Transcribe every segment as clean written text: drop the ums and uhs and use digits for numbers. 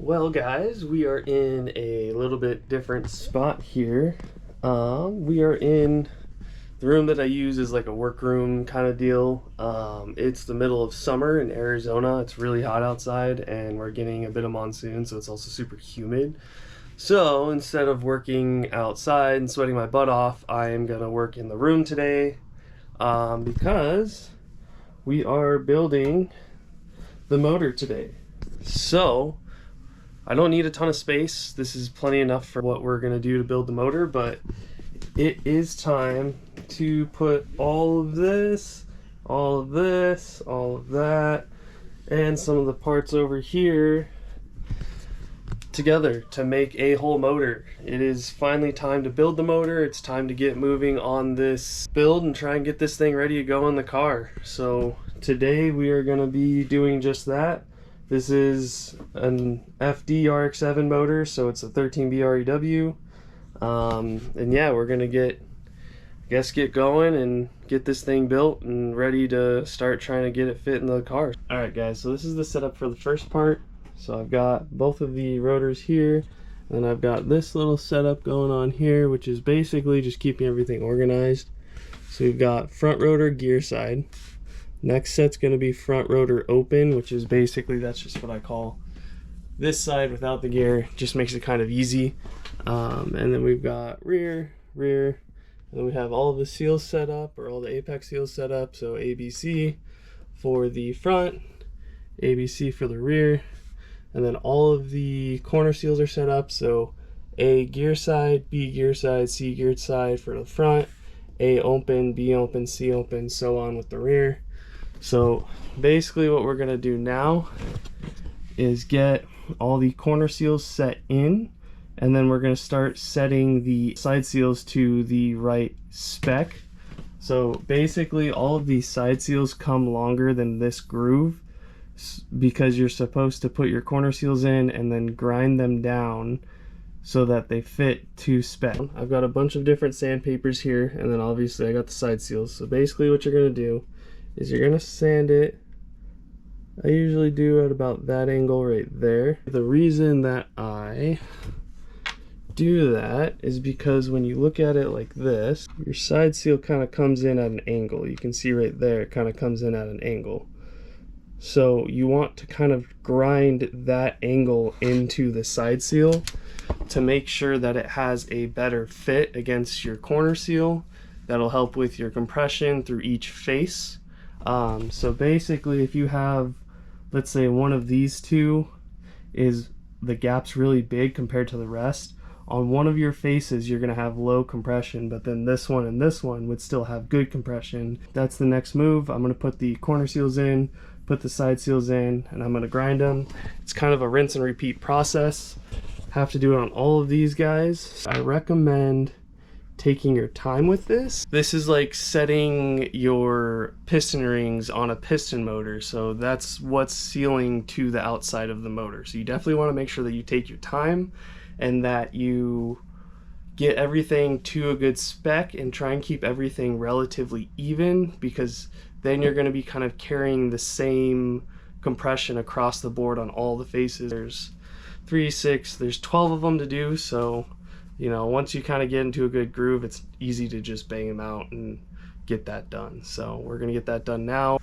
Well guys, we are in a little bit different spot here. We are in the room that I use is like a workroom kind of deal. It's the middle of summer in Arizona. It's really hot outside and we're getting a bit of monsoon, so it's also super humid. So instead of working outside and sweating my butt off, I am gonna work in the room today because we are building the motor today. So I don't need a ton of space. This is plenty enough for what we're gonna do to build the motor, but it is time to put all of this, all of this, all of that, and some of the parts over here together to make a whole motor. It is finally time to build the motor. It's time to get moving on this build and try and get this thing ready to go in the car. So today we are gonna be doing just that. This is an FD RX7 motor, so it's a 13B REW. And yeah, we're gonna get going and get this thing built and ready to start trying to get it fit in the car. All right guys, so this is the setup for the first part. So I've got both of the rotors here, and I've got this little setup going on here, which is basically just keeping everything organized. So we've got front rotor gear side. Next set's going to be front rotor open, which is basically, that's just what I call this side without the gear. Just makes it kind of easy. And then we've got rear, and then we have all of the seals set up, or all the apex seals set up. So ABC for the front, ABC for the rear, and then all of the corner seals are set up. So A gear side, B gear side, C gear side for the front, A open, B open, C open, so on with the rear. So basically what we're gonna do now is get all the corner seals set in, and then we're gonna start setting the side seals to the right spec. So basically all of these side seals come longer than this groove because you're supposed to put your corner seals in and then grind them down so that they fit to spec. I've got a bunch of different sandpapers here, and then obviously I got the side seals. So basically what you're gonna do is you're gonna sand it. I usually do at about that angle right there. The reason that I do that is because when you look at it like this, your side seal kind of comes in at an angle. You can see right there, it kind of comes in at an angle. So you want to kind of grind that angle into the side seal to make sure that it has a better fit against your corner seal. That'll help with your compression through each face. So basically if you have, let's say one of these two is the gap's really big compared to the rest, on one of your faces you're going to have low compression, but then this one and this one would still have good compression. That's the next move. I'm going to put the corner seals in, put the side seals in, and I'm going to grind them. It's kind of a rinse and repeat process. Have to do it on all of these guys. I recommend taking your time with this. This is like setting your piston rings on a piston motor, so that's what's sealing to the outside of the motor. So you definitely want to make sure that you take your time and that you get everything to a good spec and try and keep everything relatively even, because then you're going to be kind of carrying the same compression across the board on all the faces. There's 3, 6, there's 12 of them to do, so you know, once you kind of get into a good groove, it's easy to just bang them out and get that done. So we're gonna get that done now.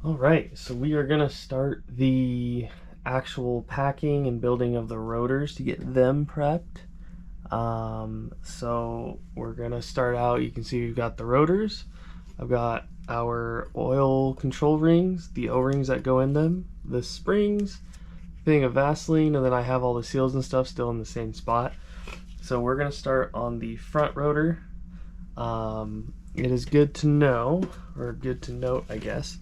All right, so we are gonna start the actual packing and building of the rotors to get them prepped. So we're gonna start out. You can see we've got the rotors. I've got our oil control rings, the O-rings that go in them, the springs, thing of Vaseline, and then I have all the seals and stuff still in the same spot. So we're gonna start on the front rotor. It is good to know, or good to note, I guess,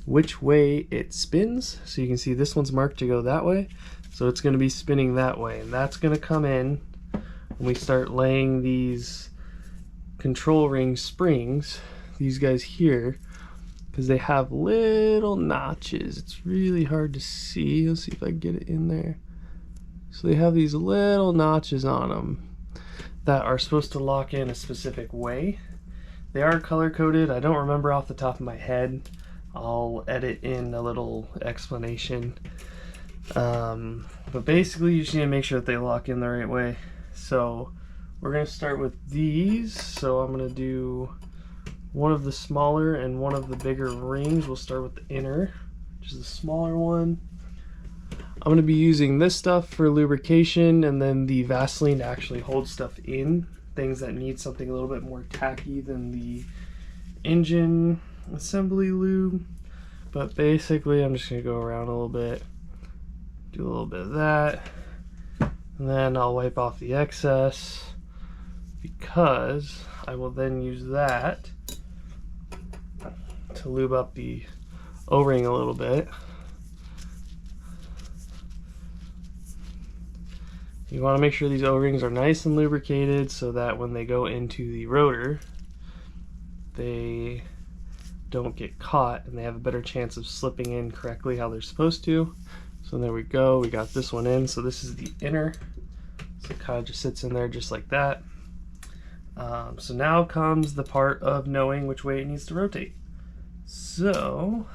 which way it spins. So you can see this one's marked to go that way. So it's gonna be spinning that way, and that's gonna come in when we start laying these control ring springs, these guys here, because they have little notches. It's really hard to see. Let's see if I can get it in there. So they have these little notches on them that are supposed to lock in a specific way. They are color coded. I don't remember off the top of my head. I'll edit in a little explanation. But basically you just need to make sure that they lock in the right way. So we're going to start with these. So I'm going to do one of the smaller and one of the bigger rings. We'll start with the inner, which is the smaller one. I'm going to be using this stuff for lubrication, and then the Vaseline to actually hold stuff in, things that need something a little bit more tacky than the engine assembly lube. But basically I'm just going to go around a little bit, do a little bit of that, and then I'll wipe off the excess, because I will then use that to lube up the O-ring a little bit. You want to make sure these O-rings are nice and lubricated so that when they go into the rotor, they don't get caught and they have a better chance of slipping in correctly how they're supposed to. So there we go, we got this one in. So this is the inner, so it kind of just sits in there just like that. So now comes the part of knowing which way it needs to rotate. So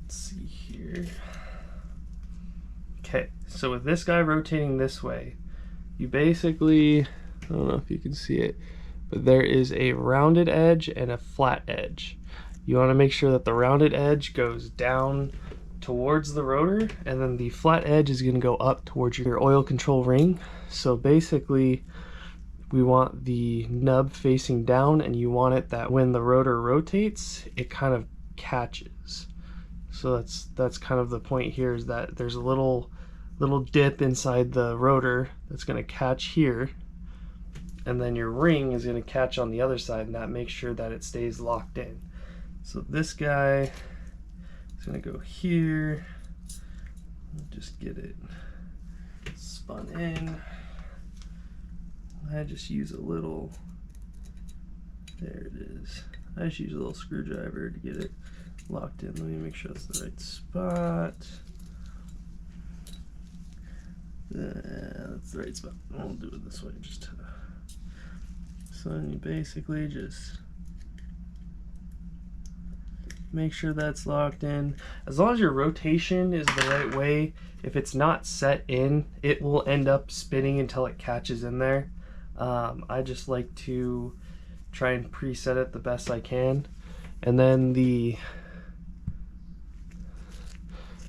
let's see here. Okay, so with this guy rotating this way, you basically, I don't know if you can see it, but there is a rounded edge and a flat edge. You want to make sure that the rounded edge goes down towards the rotor, and then the flat edge is going to go up towards your oil control ring. So basically we want the nub facing down, and you want it that when the rotor rotates, it kind of catches. So that's kind of the point here, is that there's a little dip inside the rotor that's going to catch here, and then your ring is going to catch on the other side, and that makes sure that it stays locked in. So this guy is going to go here, just get it spun in. I just use a little, there it is. I just use a little screwdriver to get it locked in. Let me make sure that's the right spot. That's the right spot. I'll do it this way, just so you basically just make sure that's locked in. As long as your rotation is the right way, if it's not set in, it will end up spinning until it catches in there. I just like to try and preset it the best I can. And then the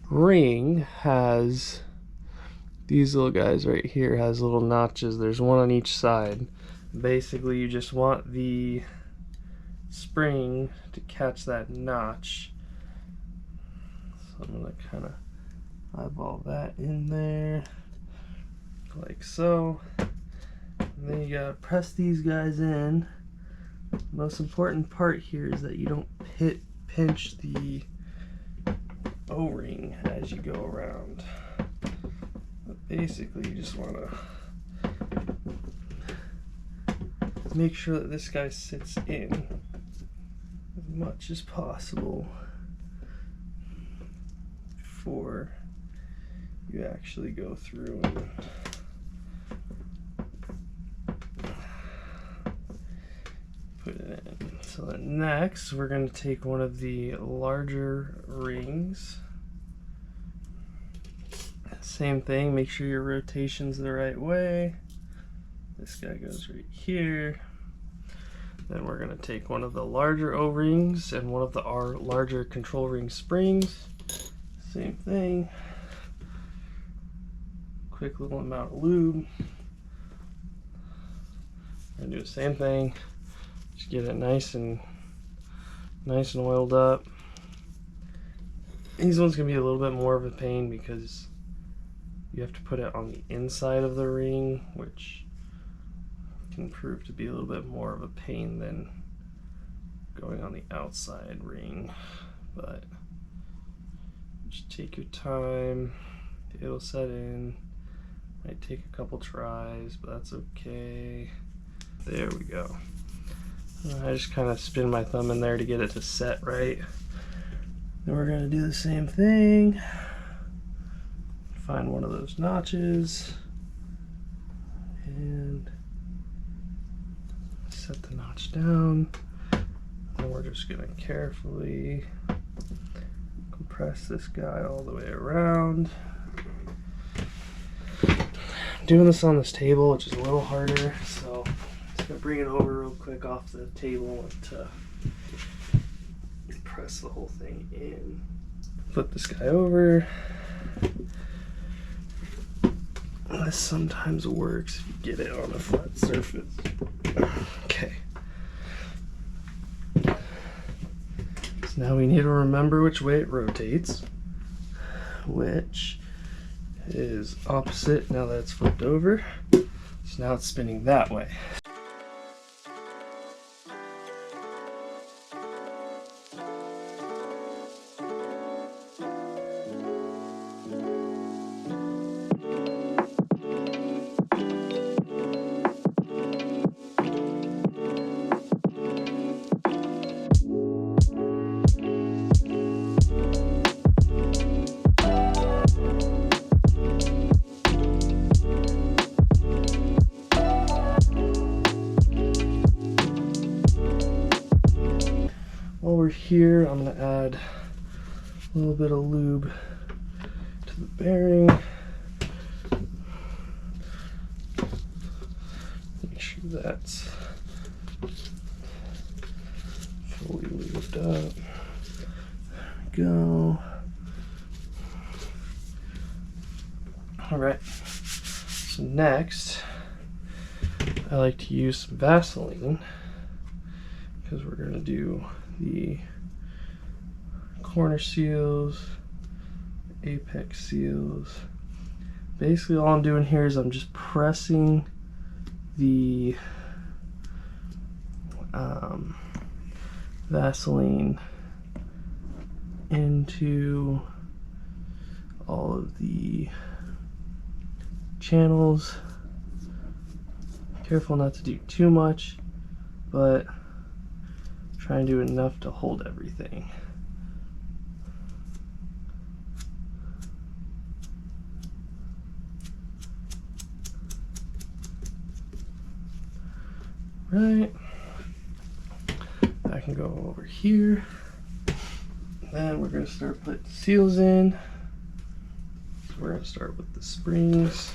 ring has these little guys right here, has little notches. There's one on each side. Basically you just want the spring to catch that notch. So I'm gonna kind of eyeball that in there like so. And then you gotta press these guys in. The most important part here is that you don't pinch the O-ring as you go around. But basically you just want to make sure that this guy sits in as much as possible before you actually go through and put it in. So then next we're going to take one of the larger rings. Same thing, make sure your rotation's the right way. This guy goes right here. Then we're going to take one of the larger O-rings and one of the larger control ring springs. Same thing. Quick little amount of lube. We're gonna do the same thing. Just get it nice and oiled up. These ones can be a little bit more of a pain because you have to put it on the inside of the ring, which can prove to be a little bit more of a pain than going on the outside ring. But just take your time, it'll set in. Might take a couple tries, but that's okay. There we go. I just kind of spin my thumb in there to get it to set right. Then we're going to do the same thing. Find one of those notches and set the notch down. And we're just going to carefully compress this guy all the way around. I'm doing this on this table, which is a little harder, so I'm just going to bring it over real quick off the table and press the whole thing in. Flip this guy over. This sometimes works if you get it on a flat surface. Okay. So now we need to remember which way it rotates, which is opposite now that it's flipped over. So now it's spinning that way. While we're here, I'm going to add a little bit of lube to the bearing. Make sure that's fully lubed up. There we go. Alright, so next I like to use some Vaseline because we're going to do the corner seals, apex seals. Basically all I'm doing here is I'm just pressing the Vaseline into all of the channels. Careful not to do too much, but try and do enough to hold everything. Right. I can go over here. Then we're going to start putting seals in. So we're going to start with the springs.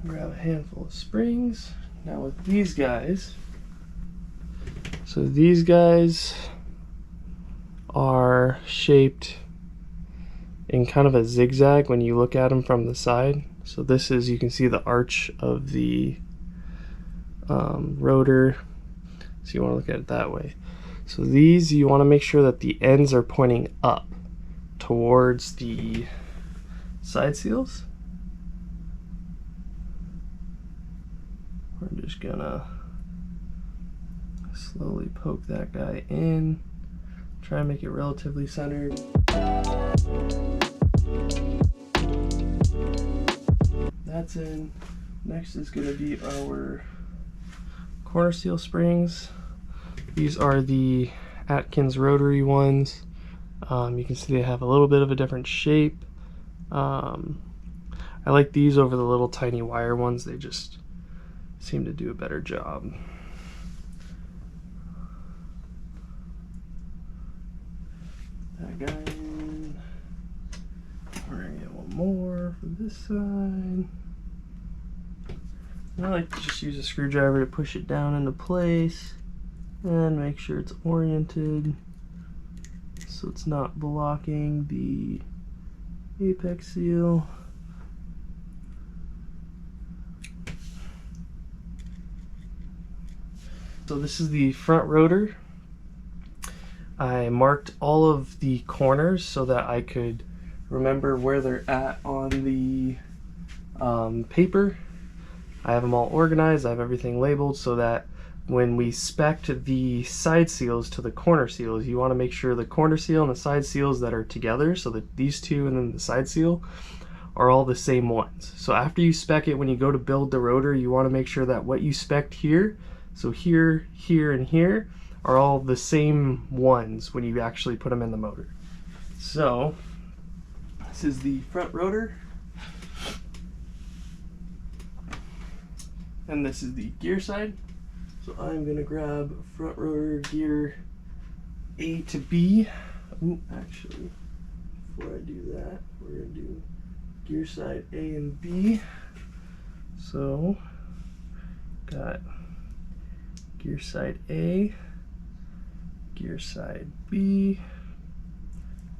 Grab a handful of springs. Now with these guys, so these guys are shaped in kind of a zigzag when you look at them from the side. So this is, you can see the arch of the rotor, so you want to look at it that way. So these, you want to make sure that the ends are pointing up towards the side seals. We're just gonna slowly poke that guy in, try and make it relatively centered. That's in. Next is going to be our corner seal springs. These are the Atkins Rotary ones. You can see they have a little bit of a different shape. I like these over the little tiny wire ones. They just seem to do a better job. That guy in. We're gonna get one more for this side. I like to just use a screwdriver to push it down into place and make sure it's oriented so it's not blocking the apex seal. So this is the front rotor. I marked all of the corners so that I could remember where they're at on the paper. I have them all organized, I have everything labeled so that when we spec'd the side seals to the corner seals, you want to make sure the corner seal and the side seals that are together, so that these two and then the side seal are all the same ones. So after you spec it, when you go to build the rotor, you want to make sure that what you spec'd here, so here, here, and here, are all the same ones when you actually put them in the motor. So this is the front rotor, and this is the gear side. So I'm gonna grab front rotor gear A to B. Ooh, actually, before I do that, we're gonna do gear side A and B. So got gear side A, gear side B.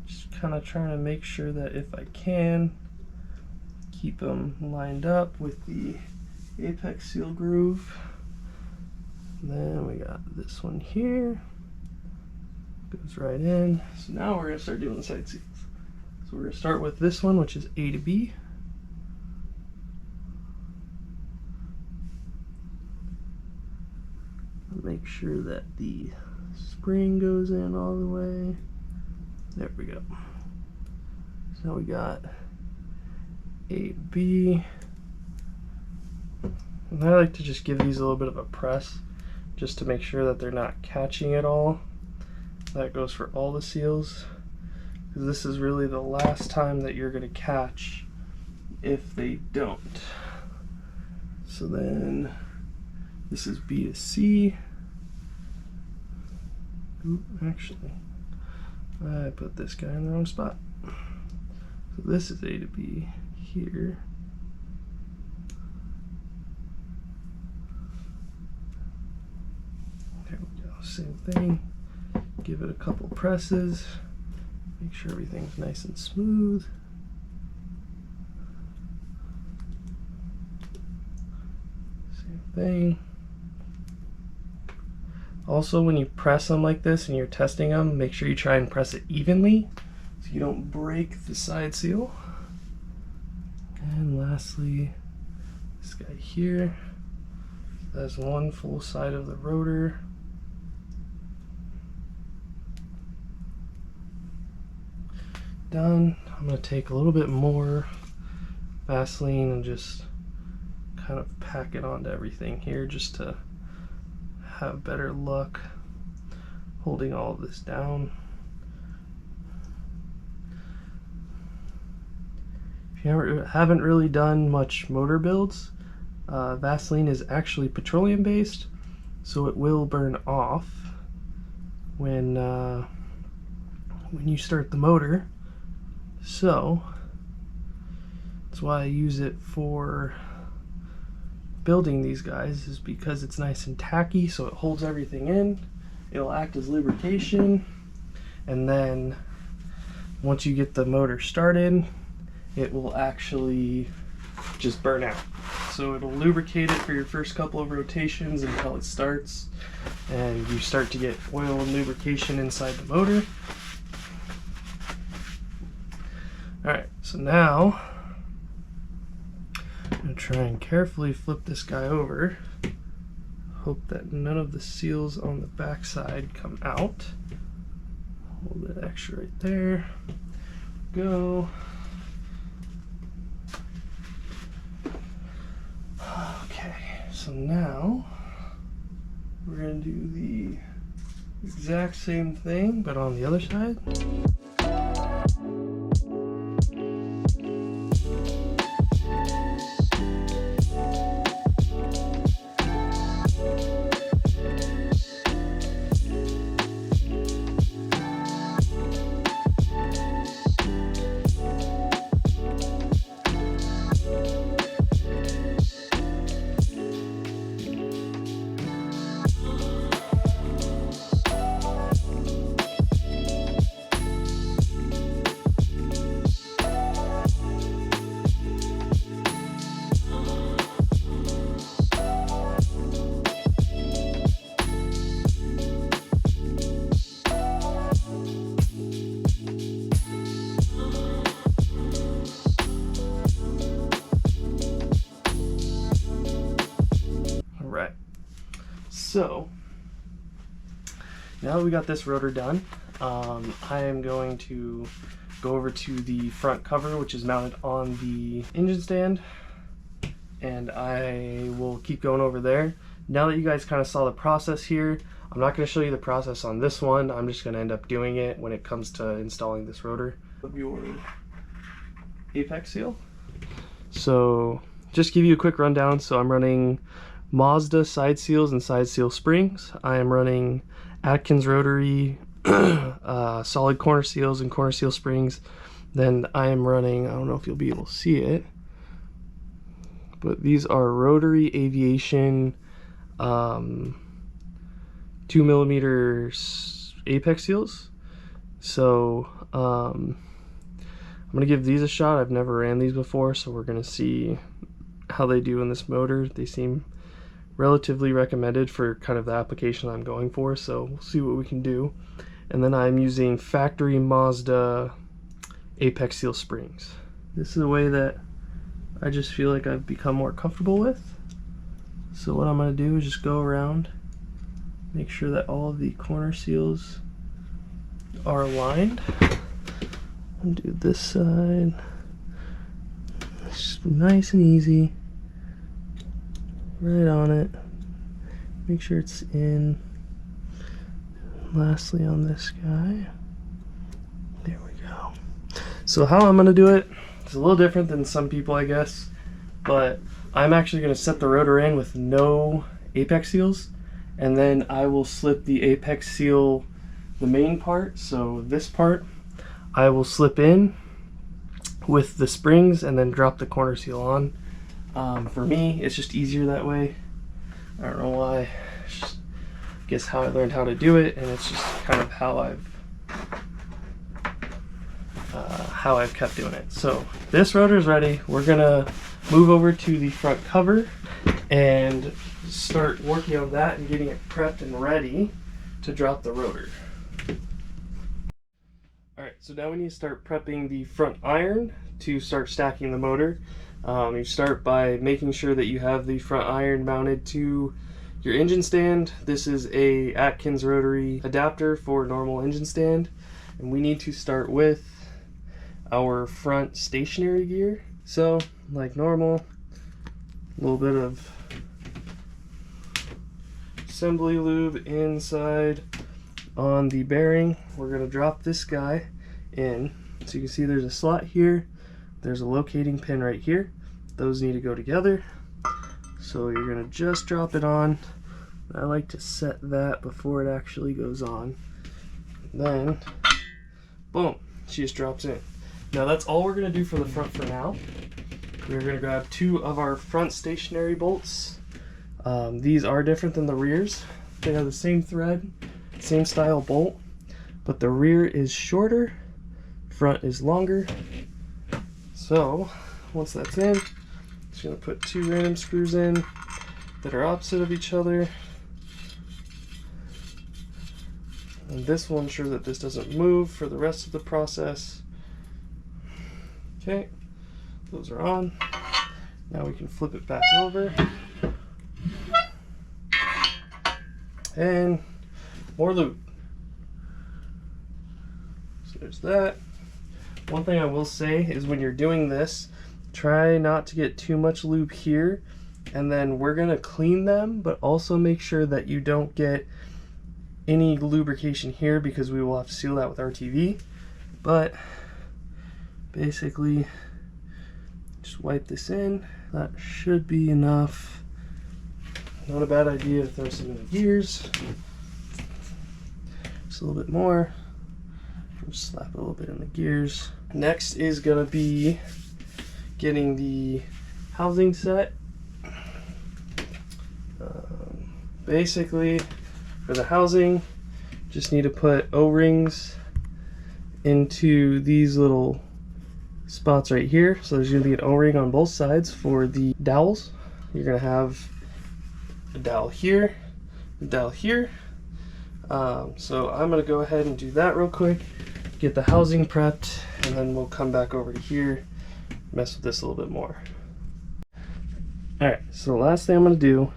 Just kind of trying to make sure that if I can, keep them lined up with the apex seal groove. And then we got this one here, goes right in. So now we're gonna start doing the side seals. So we're gonna start with this one, which is A to B. Make sure that the spring goes in all the way. There we go. So we got A, B. And I like to just give these a little bit of a press just to make sure that they're not catching it all. That goes for all the seals, because this is really the last time that you're going to catch if they don't. So then this is B to C. Oop, actually, I put this guy in the wrong spot. So this is A to B here. There we go, same thing. Give it a couple presses. Make sure everything's nice and smooth. Same thing. Also, when you press them like this and you're testing them, make sure you try and press it evenly so you don't break the side seal. And lastly, this guy here. That's one full side of the rotor. Done. I'm going to take a little bit more Vaseline and just kind of pack it onto everything here just to have better luck holding all of this down. If you haven't really done much motor builds, Vaseline is actually petroleum based, so it will burn off when you start the motor. So that's why I use it for building these guys, is because it's nice and tacky, so it holds everything in. It'll act as lubrication, and then once you get the motor started, it will actually just burn out. So it'll lubricate it for your first couple of rotations until it starts and you start to get oil and lubrication inside the motor. Alright, so now I'm going to try and carefully flip this guy over. Hope that none of the seals on the back side come out. Hold it extra right there. Go. Okay, so now we're going to do the exact same thing, but on the other side. So now that we got this rotor done, I am going to go over to the front cover, which is mounted on the engine stand, and I will keep going over there. Now that you guys kind of saw the process here, I'm not going to show you the process on this one. I'm just going to end up doing it when it comes to installing this rotor of your apex seal. So just give you a quick rundown. So I'm running Mazda side seals and side seal springs. I am running Atkins Rotary solid corner seals and corner seal springs. Then I am running, I don't know if you'll be able to see it, but these are Rotary Aviation 2mm apex seals. So I'm gonna give these a shot. I've never ran these before, so we're gonna see how they do in this motor. They seem relatively recommended for kind of the application I'm going for, so we'll see what we can do. And then I'm using factory Mazda apex seal springs. This is a way that I just feel like I've become more comfortable with. So what I'm going to do is just go around, make sure that all of the corner seals are aligned, and do this side. Just nice and easy, right on it. Make sure it's in. Lastly on this guy, there we go. So how I'm going to do it is a little different than some people, I guess, but I'm actually going to set the rotor in with no apex seals, and then I will slip the apex seal, the main part, so this part, I will slip in with the springs and then drop the corner seal on. For me, it's just easier that way. I don't know why. It's just, I guess, how I learned how to do it, and it's just kind of how I've kept doing it. So this rotor is ready. We're gonna move over to the front cover and start working on that and getting it prepped and ready to drop the rotor. Alright, so now we need to start prepping the front iron to start stacking the motor. You start by making sure that you have the front iron mounted to your engine stand. This is a Atkins Rotary adapter for normal engine stand, and we need to start with our front stationary gear. So like normal, a little bit of assembly lube inside on the bearing. We're going to drop this guy in. So you can see there's a slot here, there's a locating pin right here. Those need to go together. So you're going to just drop it on. I like to set that before it actually goes on. Then, boom, she just drops in. Now that's all we're going to do for the front for now. We're going to grab two of our front stationary bolts. These are different than the rears. They have the same thread, same style bolt, but the rear is shorter, front is longer. So once that's in, just going to put two random screws in that are opposite of each other. And this will ensure that this doesn't move for the rest of the process. Okay, those are on. Now we can flip it back over. And more lube. So there's that. One thing I will say is when you're doing this, try not to get too much lube here, and then we're gonna clean them, but also make sure that you don't get any lubrication here because we will have to seal that with RTV. But basically just wipe this in. That should be enough. Not a bad idea to throw some in the gears. Just a little bit more. Just slap a little bit in the gears. Next is gonna be getting the housing set. Basically, for the housing, just need to put O-rings into these little spots right here. So there's going to be an O-ring on both sides for the dowels. You're going to have a dowel here, a dowel here. So I'm going to go ahead and do that real quick, get the housing prepped, and then we'll come back over to here, mess with this a little bit more. Alright, so the last thing I'm going to do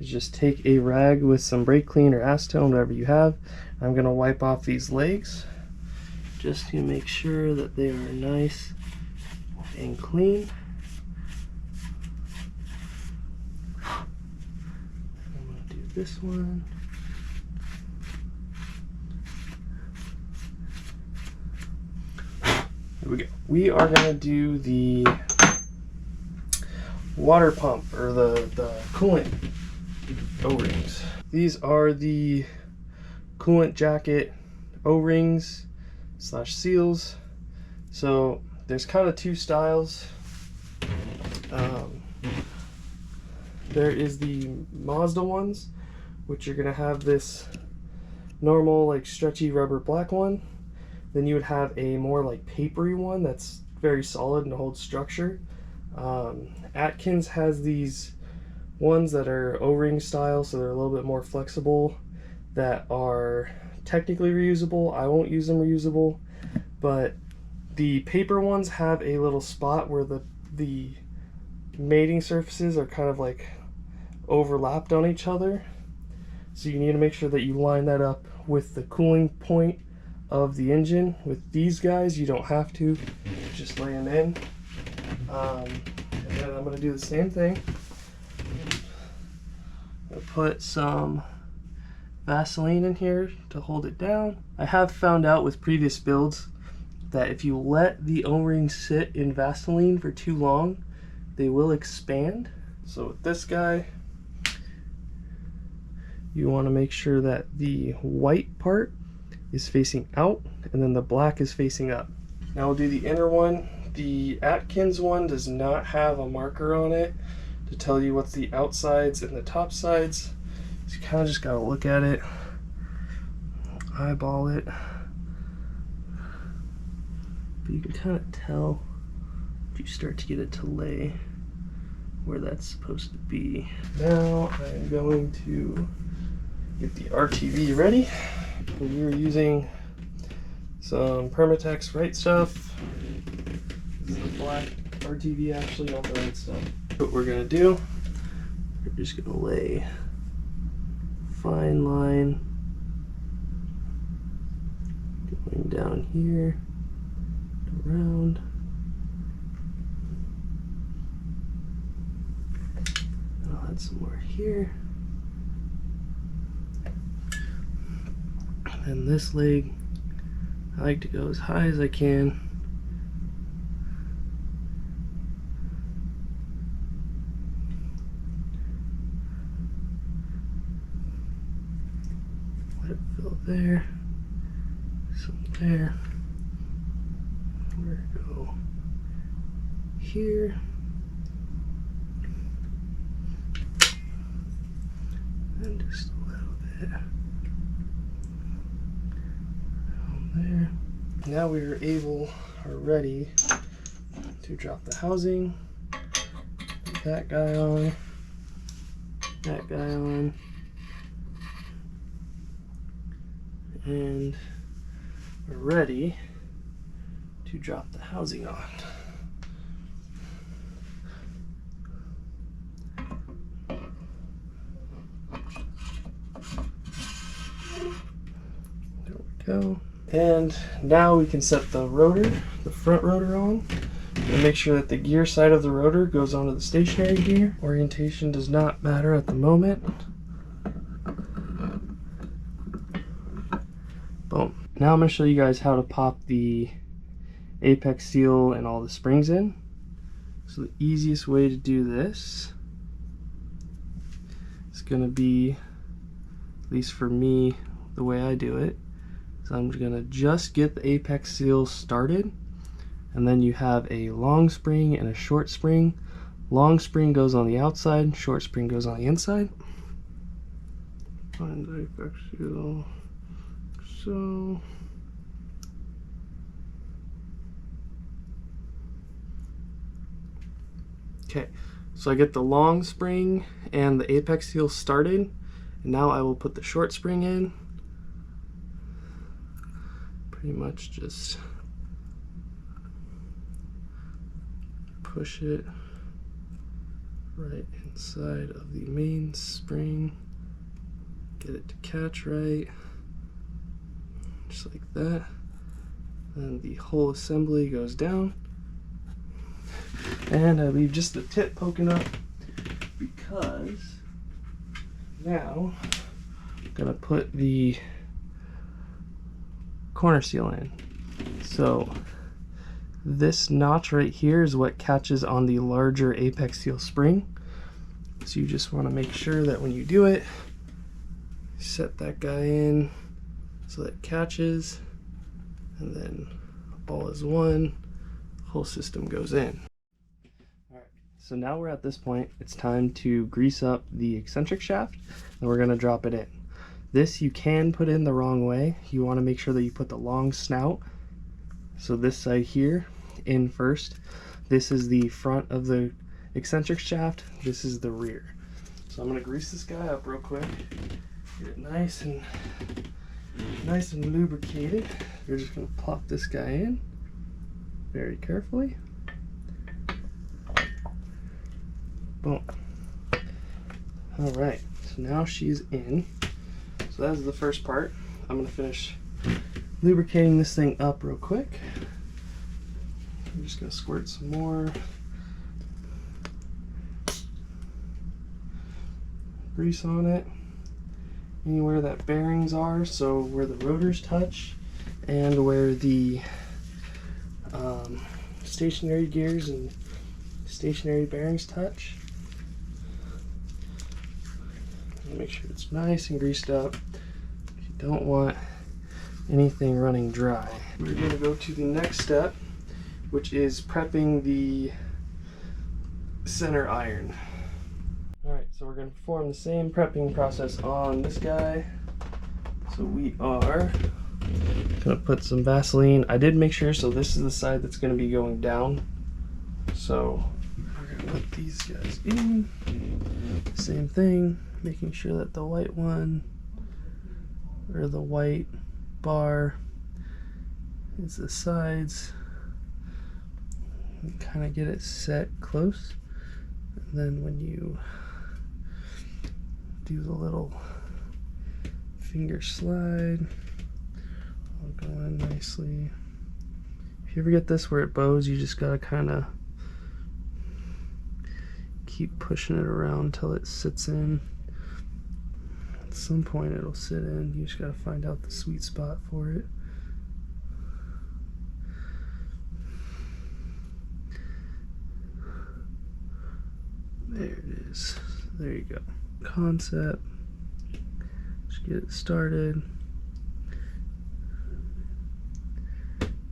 is just take a rag with some brake clean or acetone, whatever you have. I'm going to wipe off these legs just to make sure that they are nice and clean. I'm going to do this one. Here we go. We are going to do the water pump, or the coolant O-rings. These are the coolant jacket O-rings / seals. So there's kind of two styles. There is the Mazda ones, which are going to have this normal like stretchy rubber black one. Then you would have a more like papery one that's very solid and holds structure. Atkins has these ones that are O-ring style, so they're a little bit more flexible, that are technically reusable. I won't use them reusable, but the paper ones have a little spot where the mating surfaces are kind of like overlapped on each other. So you need to make sure that you line that up with the cooling point of the engine. With these guys, you don't have to, just lay them in. And then I'm going to do the same thing. I'll put some Vaseline in here to hold it down. I have found out with previous builds that if you let the O-rings sit in Vaseline for too long, they will expand. So with this guy, you want to make sure that the white part is facing out and then the black is facing up. Now we'll do the inner one. The Atkins one does not have a marker on it to tell you what's the outsides and the top sides. So you kind of just got to look at it, eyeball it. But you can kind of tell if you start to get it to lay where that's supposed to be. Now I'm going to get the RTV ready. We are using some Permatex Right Stuff. This is the black RTV, actually, not the Right Stuff. What we're going to do, we're just going to lay a fine line going down here, around. I'll add some more here. And this leg, I like to go as high as I can. Let it fill there, some there. We're gonna go here. And just a little bit. There. Now we are ready to drop the housing. Put that guy on, that guy on, and we're ready to drop the housing on. There we go. And now we can set the rotor, the front rotor on, and make sure that the gear side of the rotor goes onto the stationary gear. Orientation does not matter at the moment. Boom. Now I'm going to show you guys how to pop the apex seal and all the springs in. So the easiest way to do this is going to be, at least for me, the way I do it. So I'm going to just get the apex seal started, and then you have a long spring and a short spring. Long spring goes on the outside, short spring goes on the inside. Find the apex seal. So okay, so I get the long spring and the apex seal started, and now I will put the short spring in. Pretty much just push it right inside of the main spring. Get it to catch right, just like that. Then the whole assembly goes down. And I leave just the tip poking up because now I'm gonna put the corner seal in. So this notch right here is what catches on the larger apex seal spring. So you just want to make sure that when you do it, set that guy in so that it catches, and then all is one, whole system goes in. Alright, so now we're at this point, it's time to grease up the eccentric shaft, and we're going to drop it in. This you can put in the wrong way. You want to make sure that you put the long snout, so this side here, in first. This is the front of the eccentric shaft, this is the rear. So I'm going to grease this guy up real quick. Get it nice and lubricated. We're just going to plop this guy in very carefully. Boom. Alright, so now she's in. So that's the first part. I'm going to finish lubricating this thing up real quick. I'm just going to squirt some more grease on it. Anywhere that bearings are, so where the rotors touch and where the stationary gears and stationary bearings touch. Make sure it's nice and greased up. You don't want anything running dry. We're going to go to the next step, which is prepping the center iron. Alright, so we're going to perform the same prepping process on this guy. So we are going to put some Vaseline. I did make sure, so this is the side that's going to be going down. So we're going to put these guys in. Same thing, making sure that the white one, or the white bar, is the sides. Kind of get it set close. And then when you do the little finger slide, it'll go in nicely. If you ever get this where it bows, you just gotta kind of keep pushing it around until it sits in. At some point it'll sit in, you just gotta find out the sweet spot for it. There it is. There you go. Concept. Just get it started.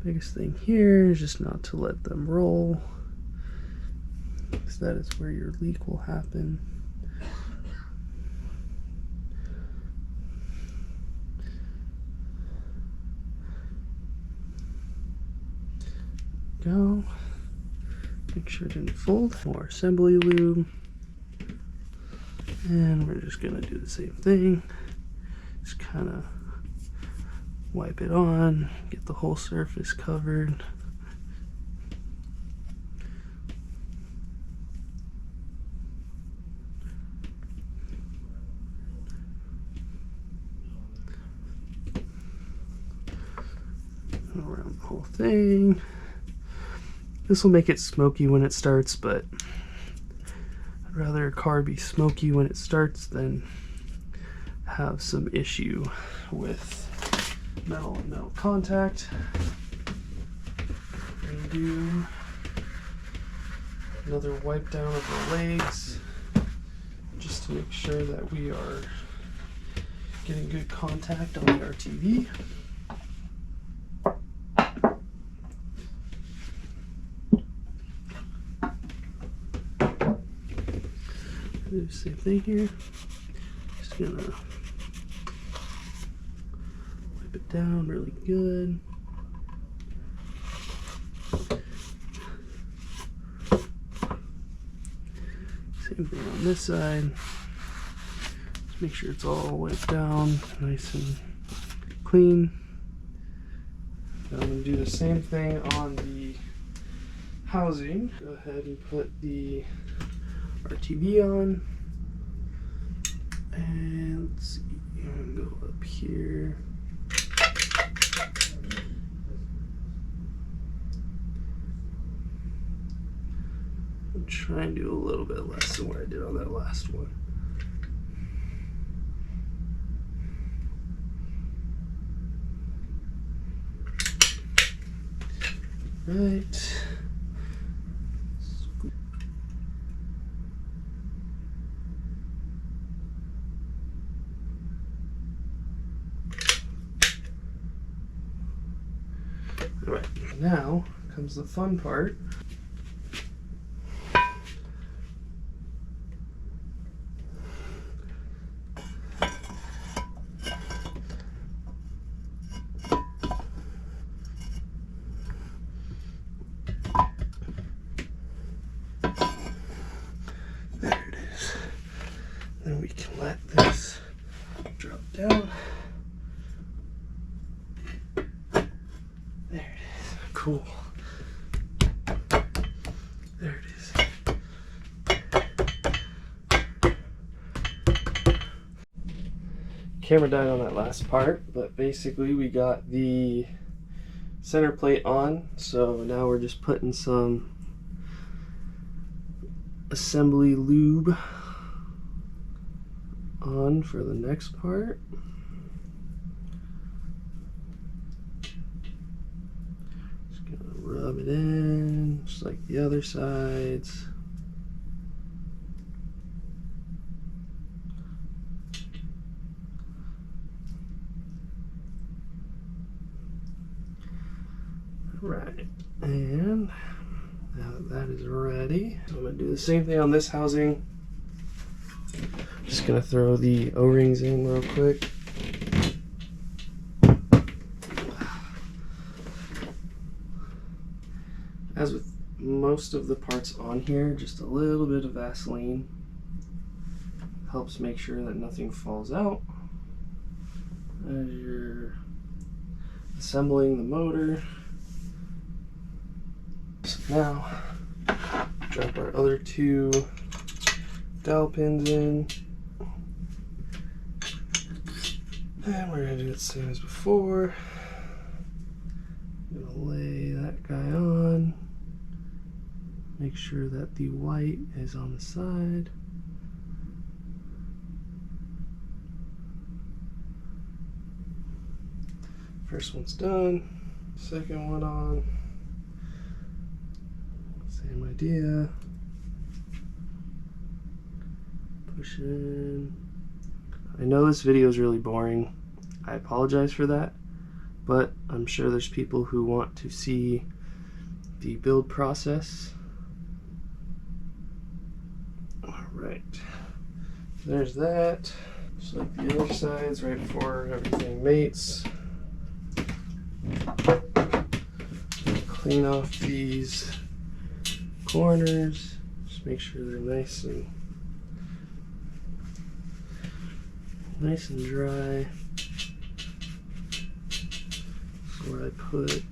Biggest thing here is just not to let them roll, because that is where your leak will happen. Go. Make sure it didn't fold. More assembly lube. And we're just gonna do the same thing. Just kind of wipe it on, get the whole surface covered. Around the whole thing. This will make it smoky when it starts, but I'd rather a car be smoky when it starts than have some issue with metal and metal contact. We're going to do another wipe down of the legs just to make sure that we are getting good contact on the RTV. Do the same thing here. Just gonna wipe it down really good. Same thing on this side. Just make sure it's all wiped down, nice and clean. Now I'm gonna do the same thing on the housing. Go ahead and put the RTV on. And let's see, I'm gonna go up here. I'll try and do a little bit less than what I did on that last one. Right. All right, now comes the fun part. There it is. Then we can let this drop down. There it is. Cool. There it is. Camera died on that last part, but basically we got the center plate on, so now we're just putting some assembly lube on for the next part. Just gonna rub it in just like the other sides. Right, and now that that is ready, I'm going to do the same thing on this housing. Just going to throw the O-rings in real quick. As with most of the parts on here, just a little bit of Vaseline helps make sure that nothing falls out as you're assembling the motor. So now, drop our other two dowel pins in. And we're going to do the same as before. I'm going to lay that guy on. Make sure that the white is on the side. First one's done. Second one on. Same idea. Push in. I know this video is really boring. I apologize for that, but I'm sure there's people who want to see the build process. Alright, there's that. Just like the other sides, right before everything mates. Clean off these corners, just make sure they're nice and dry. That's where I put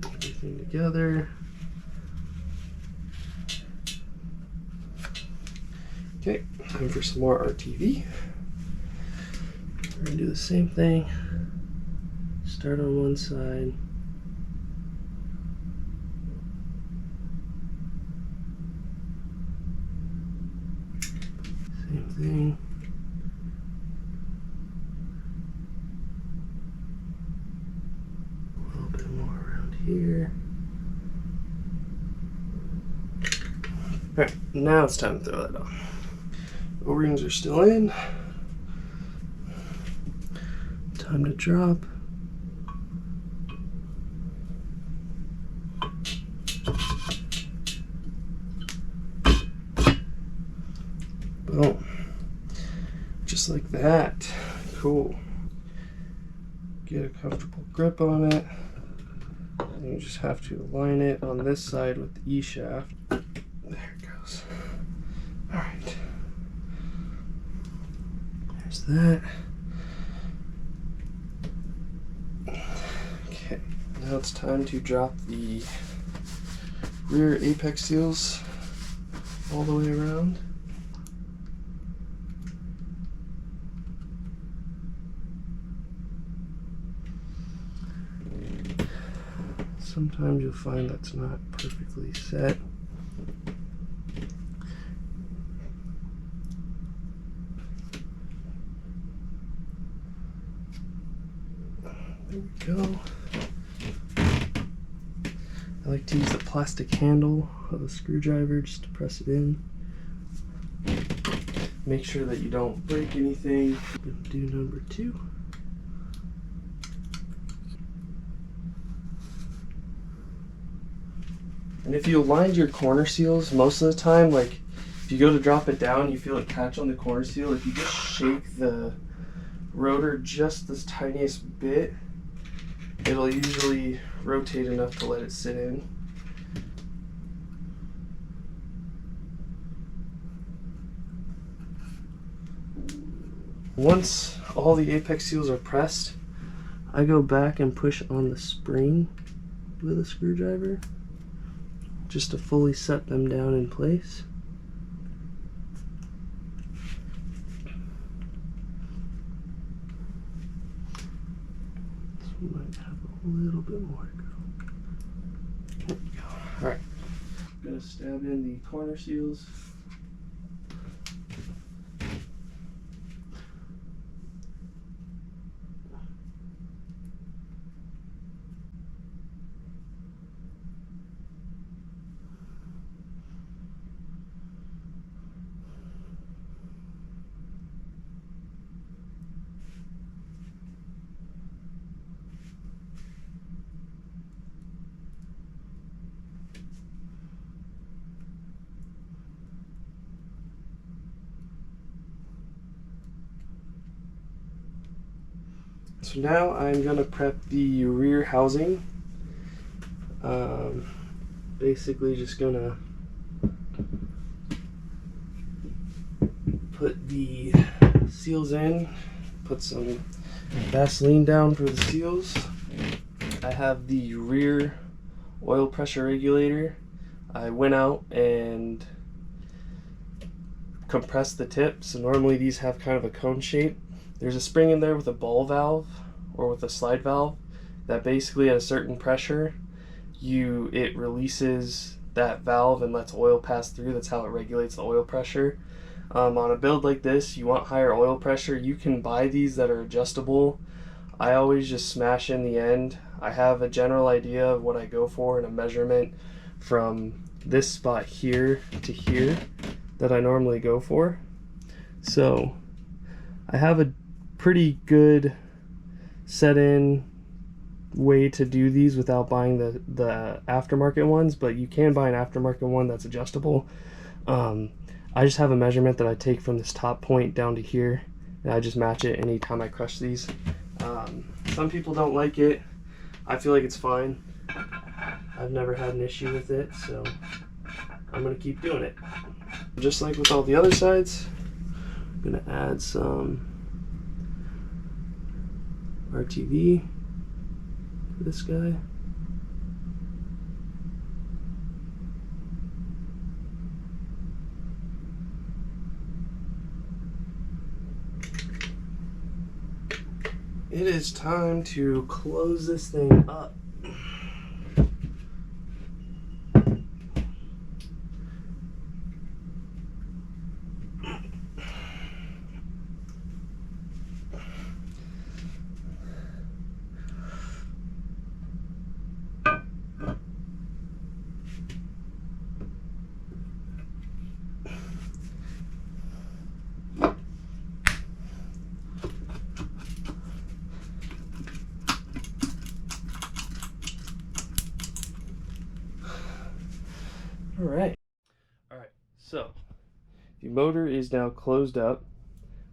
everything together. Okay, time for some more RTV. We're gonna do the same thing. Start on one side. Same thing. A little bit more around here. Alright, now it's time to throw that on. O-rings are still in. Time to drop. Boom. Just like that. Cool. Get a comfortable grip on it. And you just have to align it on this side with the E-shaft. There it goes. Alright. There's that. Okay, now it's time to drop the rear apex seals all the way around. Sometimes you'll find that's not perfectly set. There we go. I like to use the plastic handle of a screwdriver just to press it in. Make sure that you don't break anything. Do number 2. And if you aligned your corner seals, most of the time, like if you go to drop it down, you feel it catch on the corner seal. If you just shake the rotor just this tiniest bit, it'll usually rotate enough to let it sit in. Once all the apex seals are pressed, I go back and push on the spring with a screwdriver just to fully set them down in place. This one might have a little bit more to go. There we go. Alright. I'm going to stab in the corner seals. So now I'm going to prep the rear housing. Basically just going to put the seals in, put some Vaseline down for the seals. I have the rear oil pressure regulator. I went out and compressed the tip. So normally these have kind of a cone shape. There's a spring in there with a ball valve or with a slide valve that basically at a certain pressure it releases that valve and lets oil pass through. That's how it regulates the oil pressure. On a build like this, you want higher oil pressure. You can buy these that are adjustable. I always just smash in the end. I have a general idea of what I go for and a measurement from this spot here to here that I normally go for. So I have a pretty good set-in way to do these without buying the aftermarket ones, but you can buy an aftermarket one that's adjustable. I just have a measurement that I take from this top point down to here, and I just match it anytime I crush these. Some people don't like it. I feel like it's fine. I've never had an issue with it, so I'm gonna keep doing it. Just like with all the other sides, I'm gonna add some RTV to this guy. It is time to close this thing up. Alright, so the motor is now closed up.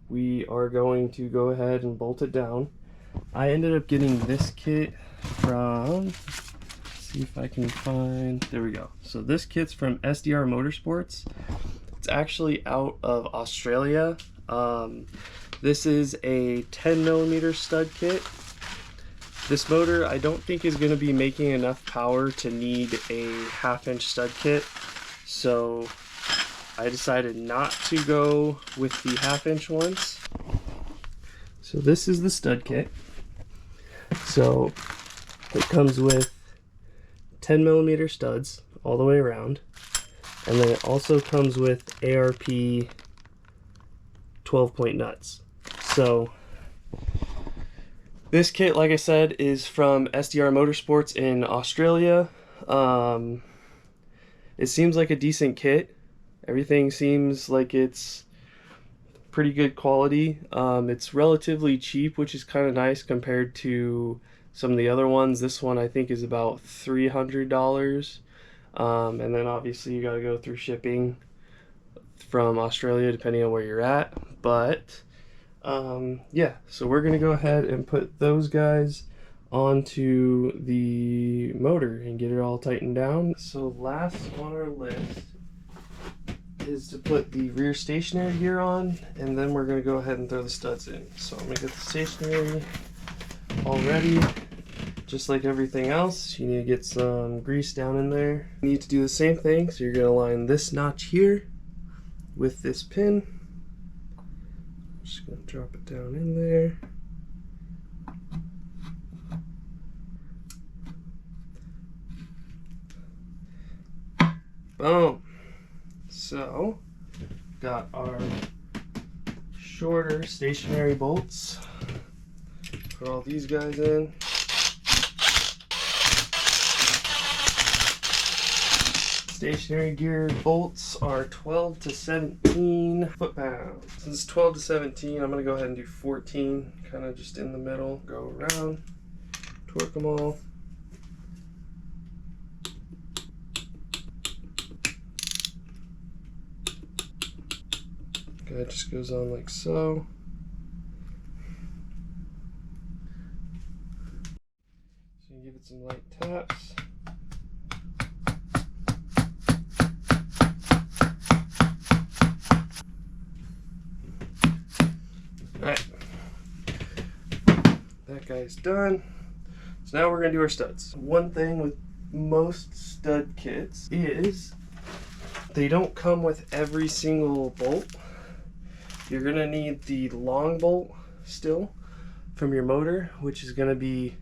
We are going to go ahead and bolt it down. I ended up getting this kit from, let's see if I can find, there we go. So this kit's from SDR Motorsports. It's actually out of Australia. This is a 10mm stud kit. This motor I don't think is going to be making enough power to need a 1/2 inch stud kit. So I decided not to go with the 1/2-inch ones. So this is the stud kit. So it comes with 10mm studs all the way around, and then it also comes with ARP 12-point nuts. So this kit, like I said, is from SDR Motorsports in Australia. It seems like a decent kit. Everything seems like it's pretty good quality. It's relatively cheap, which is kind of nice compared to some of the other ones. This one I think is about $300. And then obviously you got to go through shipping from Australia depending on where you're at. But yeah, so we're gonna go ahead and put those guys onto the motor and get it all tightened down. So last on our list is to put the rear stationary gear on, and then we're gonna go ahead and throw the studs in. So I'm gonna get the stationary all ready. Just like everything else, you need to get some grease down in there. You need to do the same thing, so you're gonna line this notch here with this pin. Just gonna drop it down in there. Boom. So, got our shorter stationary bolts. Put all these guys in. Stationary gear bolts are 12 to 17 foot-pounds. Since it's 12 to 17, I'm going to go ahead and do 14, kind of just in the middle. Go around, torque them all. Okay, it just goes on like so. So you give it some light taps. Alright, that guy's done. So now we're going to do our studs. One thing with most stud kits is they don't come with every single bolt. You're going to need the long bolt still from your motor, which is going to be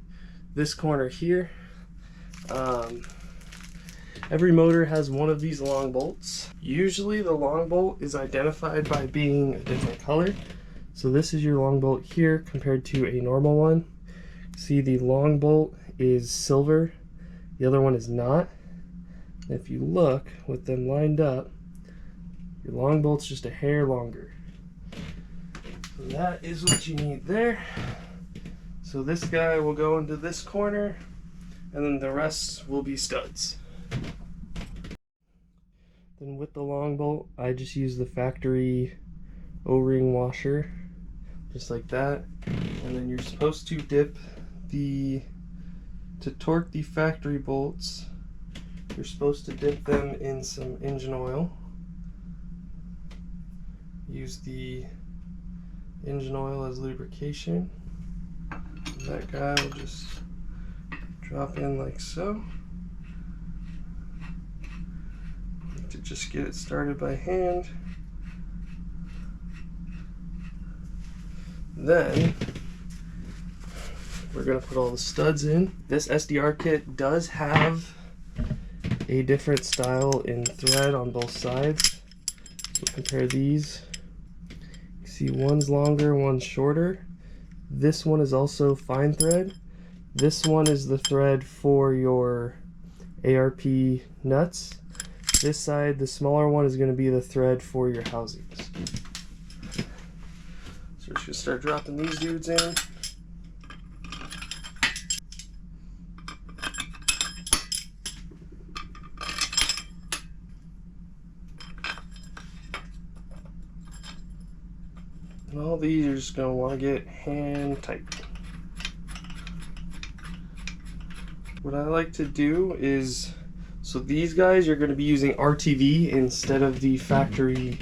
this corner here. Every motor has one of these long bolts. Usually the long bolt is identified by being a different color. So this is your long bolt here compared to a normal one. See, the long bolt is silver, the other one is not. And if you look with them lined up, your long bolt's just a hair longer. So that is what you need there. So this guy will go into this corner, and then the rest will be studs. Then with the long bolt, I just use the factory O-ring washer, just like that. And then you're supposed to dip to torque the factory bolts, you're supposed to dip them in some engine oil. Use the engine oil as lubrication. That guy will just drop in like so. To just get it started by hand. Then we're going to put all the studs in. This SDR kit does have a different style in thread on both sides. So compare these. You see one's longer, one's shorter. This one is also fine thread. This one is the thread for your ARP nuts. This side, the smaller one, is going to be the thread for your housings. So we're just going to start dropping these dudes in. And all these are just going to want to get hand tight. What I like to do is, so these guys you're going to be using RTV instead of the factory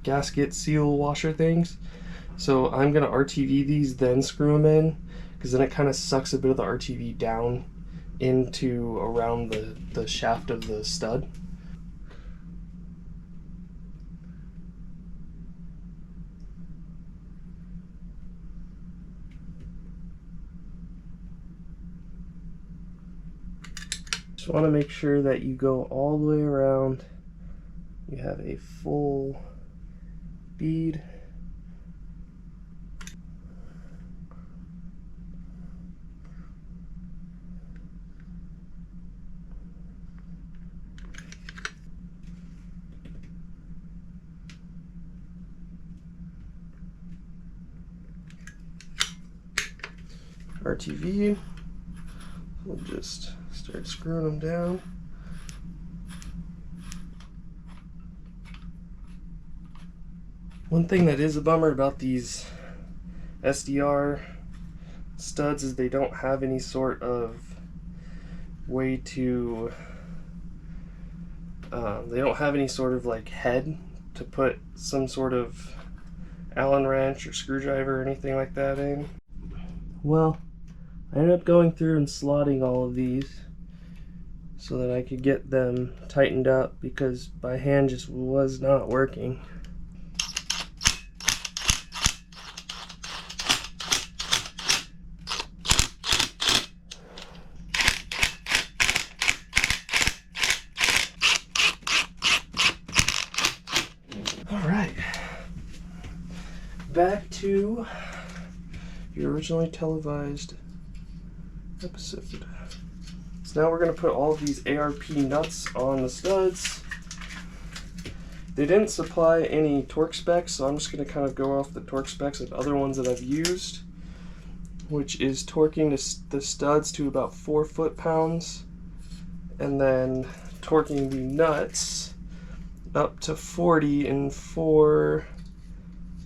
gasket seal washer things. So I'm going to RTV these, then screw them in, because then it kind of sucks a bit of the RTV down into around the shaft of the stud. Just want to make sure that you go all the way around. You have a full bead. RTV. We'll just start screwing them down. One thing that is a bummer about these SDR studs is they don't have any sort of way to they don't have any sort of like head to put some sort of Allen wrench or screwdriver or anything like that in. Well, I ended up going through and slotting all of these so that I could get them tightened up, because by hand just was not working. Alright, back to your originally televised episode. So now we're going to put all of these ARP nuts on the studs. They didn't supply any torque specs, so I'm just going to kind of go off the torque specs of other ones that I've used, which is torquing the studs to about 4 foot-pounds, and then torquing the nuts up to 40 in 4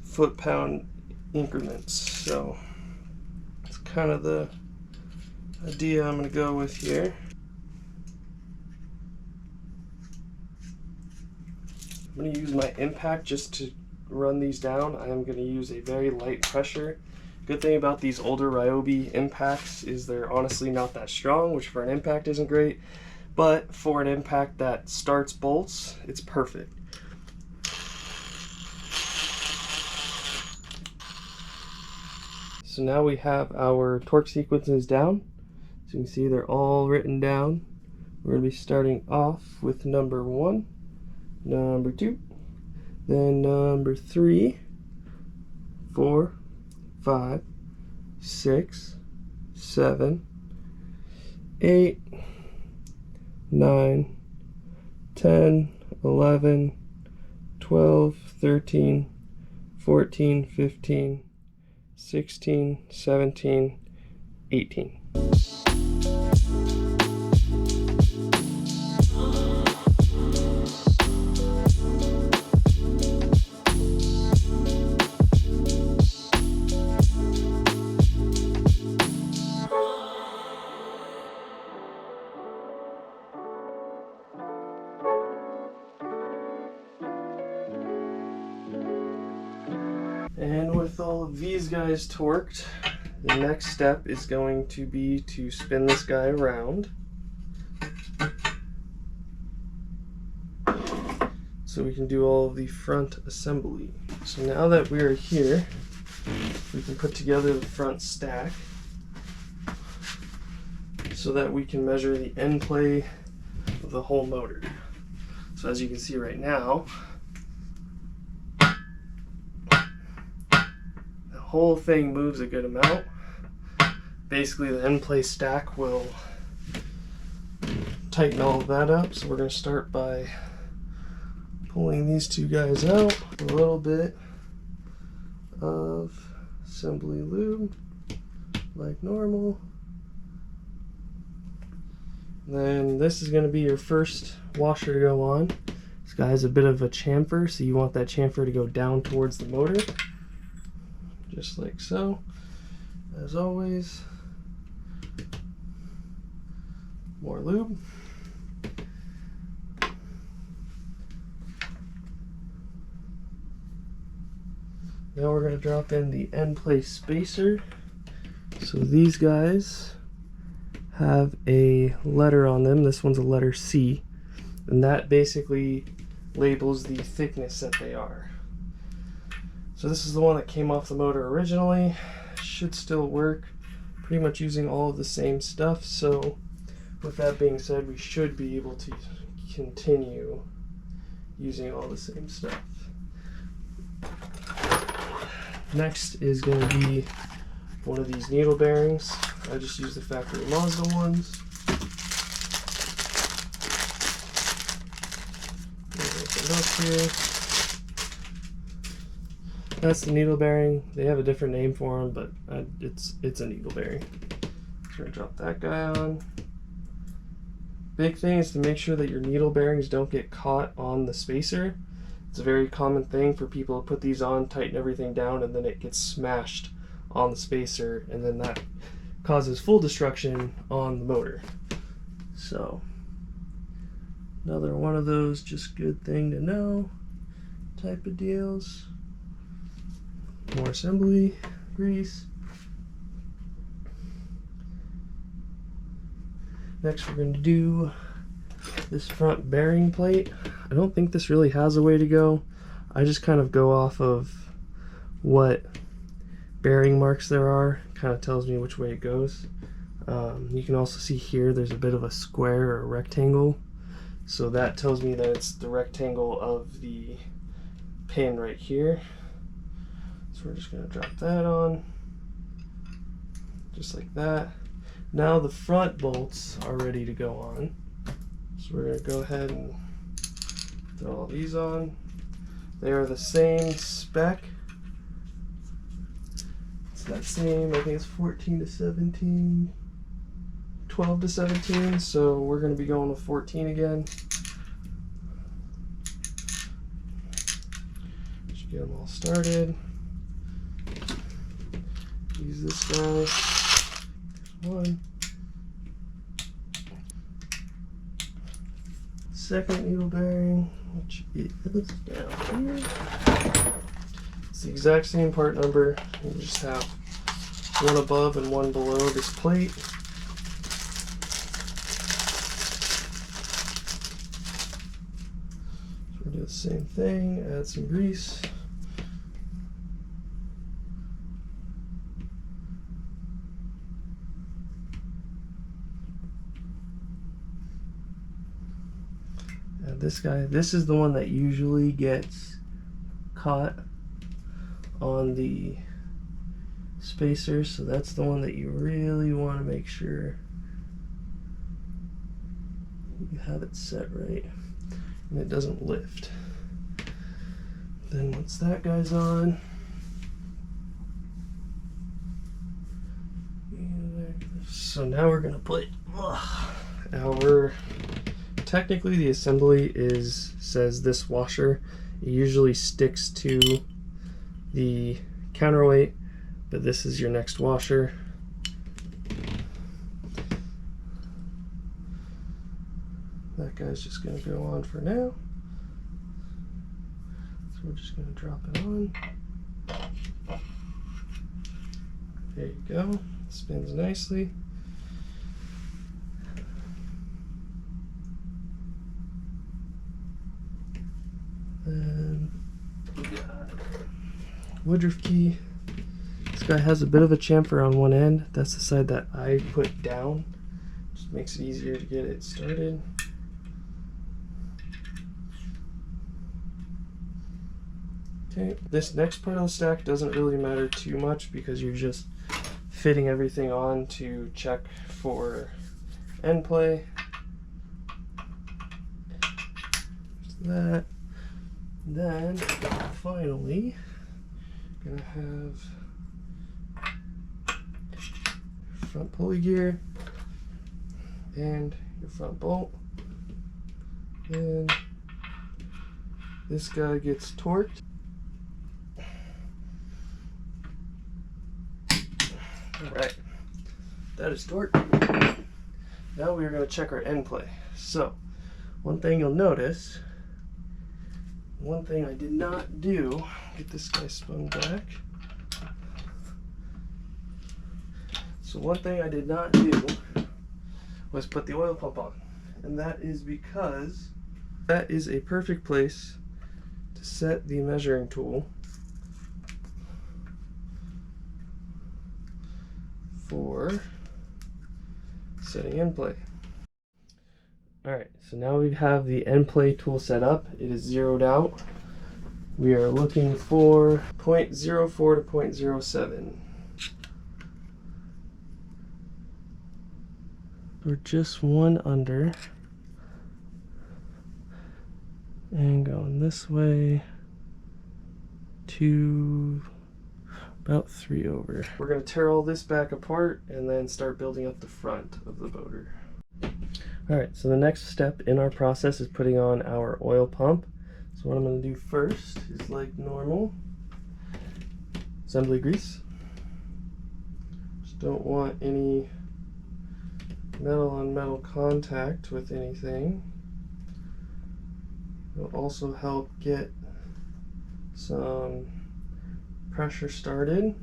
foot-pound increments. So it's kind of the idea I'm going to go with here. I'm going to use my impact just to run these down. I am going to use a very light pressure. Good thing about these older Ryobi impacts is they're honestly not that strong, which for an impact isn't great, but for an impact that starts bolts, it's perfect. So now we have our torque sequences down. So you can see they're all written down. We're going to be starting off with number 1, number 2, then number 3, 4, 5, 6, 7, 8, 9, 10, 11, 12, 13, 14, 15, 16, 17, 18. And with all of these guys torqued, the next step is going to be to spin this guy around so we can do all of the front assembly. So now that we are here, we can put together the front stack so that we can measure the end play of the whole motor. So as you can see right now, whole thing moves a good amount. Basically the end play stack will tighten all of that up. So we're going to start by pulling these two guys out. A little bit of assembly lube like normal. Then this is going to be your first washer to go on. This guy has a bit of a chamfer, so you want that chamfer to go down towards the motor. Just like so. As always, more lube. Now we're going to drop in the end play spacer. So these guys have a letter on them. This one's a letter C, and that basically labels the thickness that they are. So this is the one that came off the motor originally. Should still work, pretty much using all of the same stuff. So with that being said, we should be able to continue using all the same stuff. Next is going to be one of these needle bearings. I just use the factory Mazda ones. Open up here. That's the needle bearing. They have a different name for them, but it's a needle bearing. So we're gonna drop that guy on. Big thing is to make sure that your needle bearings don't get caught on the spacer. It's a very common thing for people to put these on, tighten everything down, and then it gets smashed on the spacer, and then that causes full destruction on the motor. So another one of those just good thing to know type of deals. More assembly grease. Next we're going to do this front bearing plate. I don't think this really has a way to go. I just kind of go off of what bearing marks there are. It kind of tells me which way it goes. You can also see here there's a bit of a square or a rectangle. So that tells me that it's the rectangle of the pin right here. So we're just going to drop that on, just like that. Now the front bolts are ready to go on. So we're going to go ahead and throw all these on. They are the same spec. It's that same, I think it's 14 to 17, 12 to 17. So we're going to be going with 14 again. Just get them all started. Use this guy. One. Second needle bearing, which is down here. It's the exact same part number. You just have one above and one below this plate. So we'll do the same thing, add some grease. This guy, this is the one that usually gets caught on the spacer, so that's the one that you really want to make sure you have it set right and it doesn't lift. Then once that guy's on, so now we're gonna put our, technically the assembly says this washer, it usually sticks to the counterweight, but this is your next washer. That guy's just going to go on for now. So we're just going to drop it on. There you go. It spins nicely. Then we got woodruff key. This guy has a bit of a chamfer on one end. That's the side that I put down. Just makes it easier to get it started. Okay, this next part of the stack doesn't really matter too much because you're just fitting everything on to check for end play. Just that. Then finally, gonna have front pulley gear and your front bolt. And this guy gets torqued. Alright, that is torqued. Now we are going to check our end play. So, one thing you'll notice, one thing I did not do, get this guy spun back. So one thing I did not do was put the oil pump on. And that is because that is a perfect place to set the measuring tool for setting end play. Alright, so now we have the end play tool set up. It is zeroed out. We are looking for 0.04 to 0.07. We're just one under. And going this way to about 3 over. We're going to tear all this back apart and then start building up the front of the motor. Alright, so the next step in our process is putting on our oil pump. So what I'm going to do first is, like normal, assembly grease. Just don't want any metal on metal contact with anything. It'll also help get some pressure started.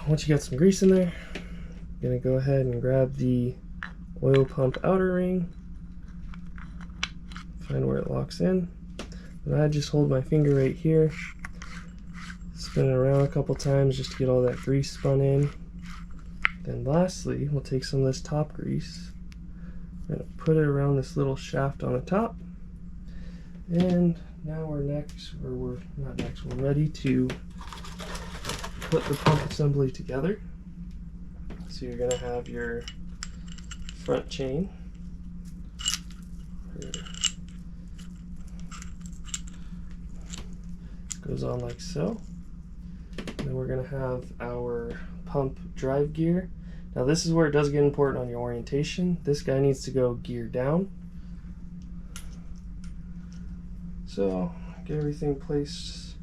Once you got some grease in there, I'm gonna go ahead and grab the oil pump outer ring, find where it locks in, and I just hold my finger right here, spin it around a couple times just to get all that grease spun in. Then lastly, we'll take some of this top grease and put it around this little shaft on the top. And now we're ready to put the pump assembly together. So you're going to have your front chain. Goes on like so. Then we're going to have our pump drive gear. Now this is where it does get important on your orientation. This guy needs to go gear down. So get everything placed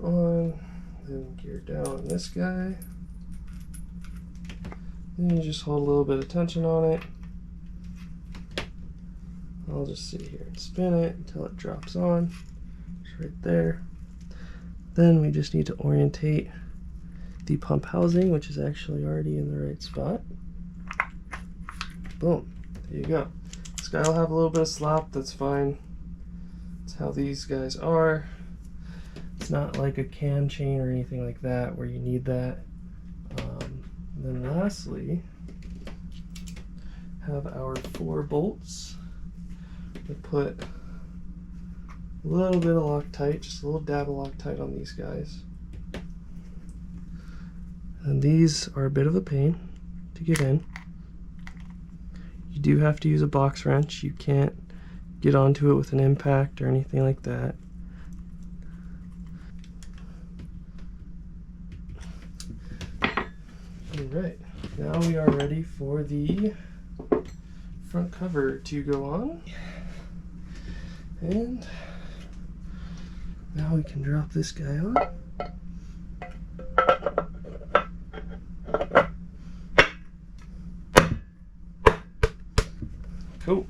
on, then gear down on this guy. Then you just hold a little bit of tension on it. I'll just sit here and spin it until it drops on. It's right there. Then we just need to orientate the pump housing, which is actually already in the right spot. Boom, there you go. This guy will have a little bit of slop, that's fine. That's how these guys are. It's not like a cam chain or anything like that where you need that. Then lastly, have our 4 bolts. We put a little bit of Loctite, just a little dab of Loctite on these guys. And these are a bit of a pain to get in. You do have to use a box wrench. You can't get onto it with an impact or anything like that. Alright, now we are ready for the front cover to go on. And now we can drop this guy on. Cool.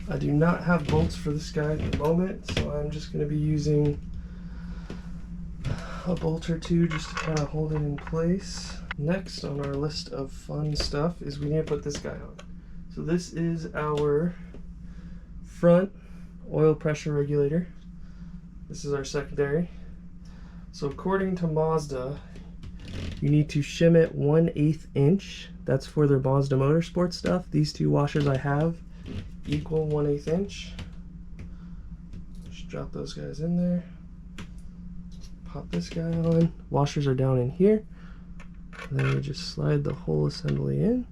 I do not have bolts for this guy at the moment, so I'm just going to be using a bolt or two just to kind of hold it in place. Next on our list of fun stuff is we need to put this guy on. So this is our front oil pressure regulator. This is our secondary. So according to Mazda, you need to shim it 1/8 inch. That's for their Mazda Motorsport stuff. These 2 washers I have equal 1/8 inch. Just drop those guys in there. Pop this guy on. Washers are down in here. And then we just slide the whole assembly in.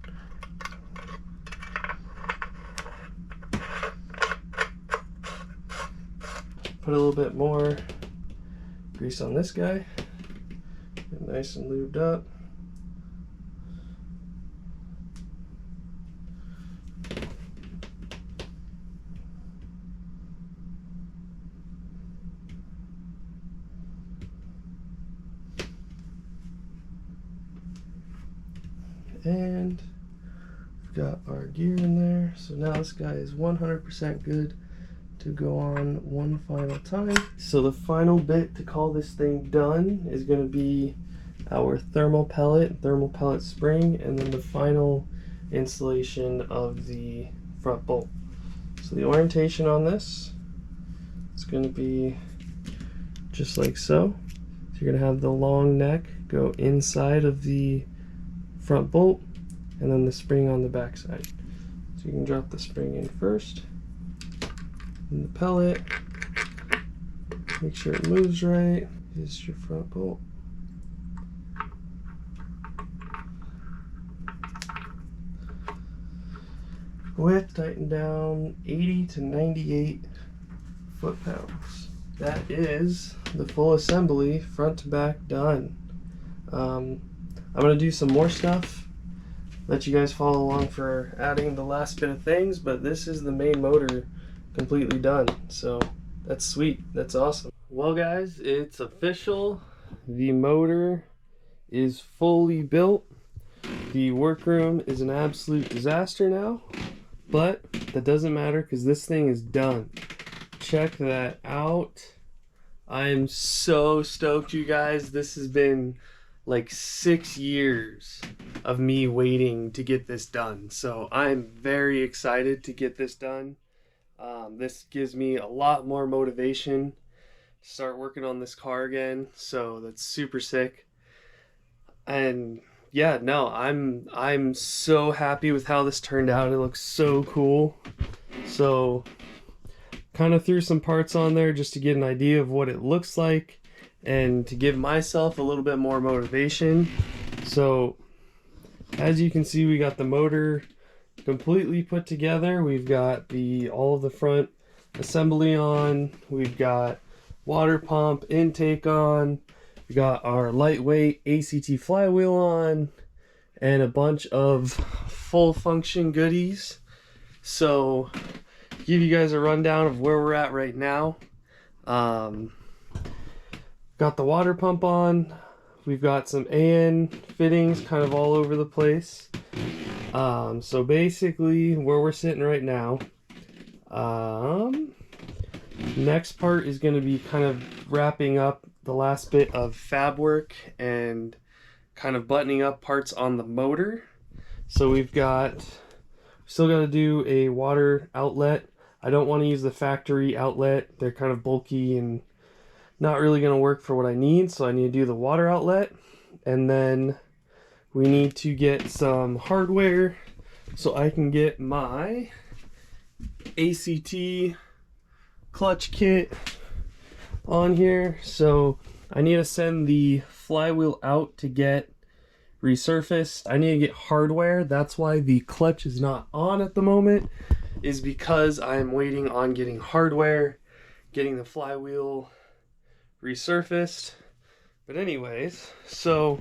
Put a little bit more grease on this guy. Get nice and lubed up. And we've got our gear in there. So now this guy is 100% good to go on one final time. So the final bit to call this thing done is going to be our thermal pellet spring, and then the final installation of the front bolt. So the orientation on this is going to be just like so. So you're going to have the long neck go inside of the front bolt, and then the spring on the back side. So you can drop the spring in first, and the pellet. Make sure it moves right. Here's your front bolt. Width tighten down 80 to 98 foot-pounds. That is the full assembly, front to back, done. I'm going to do some more stuff, let you guys follow along for adding the last bit of things, but this is the main motor completely done. So that's sweet. That's awesome. Well guys, it's official. The motor is fully built. The workroom is an absolute disaster now, but that doesn't matter because this thing is done. Check that out. I am so stoked, you guys. This has been like 6 years of me waiting to get this done. So I'm very excited to get this done. This gives me a lot more motivation to start working on this car again. So that's super sick. And yeah, no, I'm so happy with how this turned out. It looks so cool. So kind of threw some parts on there just to get an idea of what it looks like and to give myself a little bit more motivation. So as you can see, we got the motor completely put together. We've got all of the front assembly on. We've got water pump intake on. We got our lightweight ACT flywheel on and a bunch of full function goodies. So give you guys a rundown of where we're at right now. Got the water pump on. We've got some AN fittings kind of all over the place. So basically where we're sitting right now, next part is going to be kind of wrapping up the last bit of fab work and kind of buttoning up parts on the motor. So we've still got to do a water outlet. I don't want to use the factory outlet. They're kind of bulky and not really going to work for what I need. So I need to do the water outlet. And then we need to get some hardware so I can get my ACT clutch kit on here. So I need to send the flywheel out to get resurfaced. I need to get hardware. That's why the clutch is not on at the moment, is because I'm waiting on getting hardware, getting the flywheel resurfaced. But anyways, so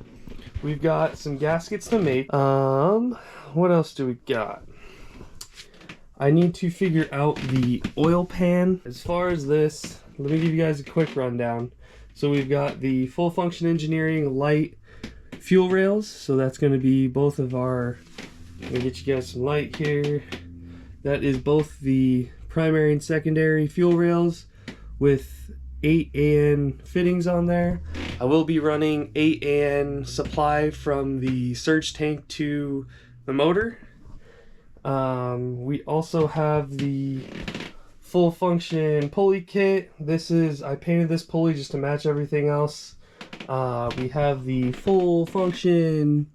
we've got some gaskets to make. What else do we got? I need to figure out the oil pan. As far as this, let me give you guys a quick rundown. So we've got the Full Function Engineering light fuel rails. So that's going to be both of our, let me get you guys some light here. That is both the primary and secondary fuel rails with 8 AN fittings on there. I will be running 8 AN supply from the surge tank to the motor. We also have the Full Function pulley kit. I painted this pulley just to match everything else. We have the Full Function